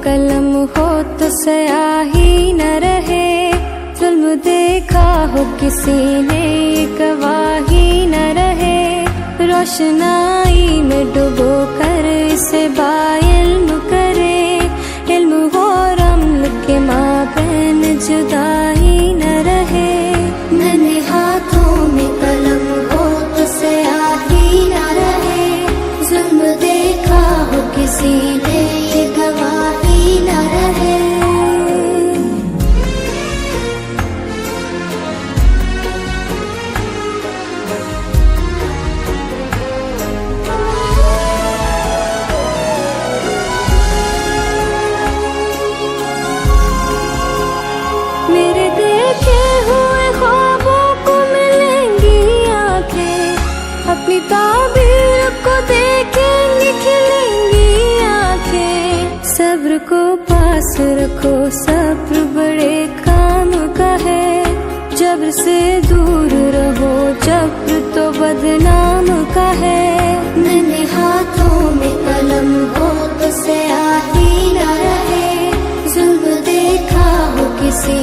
कलम हो तो स्याही न रहे, जुल्म देखा हो किसी ने गवाही न रहे, रोशनाई में डुबो कर इसे बाइल्म करे, इल्म हो रम्ल के माबैन जुदाई न रहे। नन्हे हाथों में कलम हो तो स्याही न रहे, जुल्म देखा हो किसी ने गवाही न रहे। मेरे देखे हुए ख्वाबों को मिलेंगी आंखें, अपनी ताबीर को देखेंगी खिलेंगी आंखें। सब्र को पास रखो, सब्र बड़े काम का है, जब्र से दूर रहो, जब्र तो बदनाम का है। नन्हे हाथों में कलम हो तो स्याही न रहे, जुल्म देखा हो किसी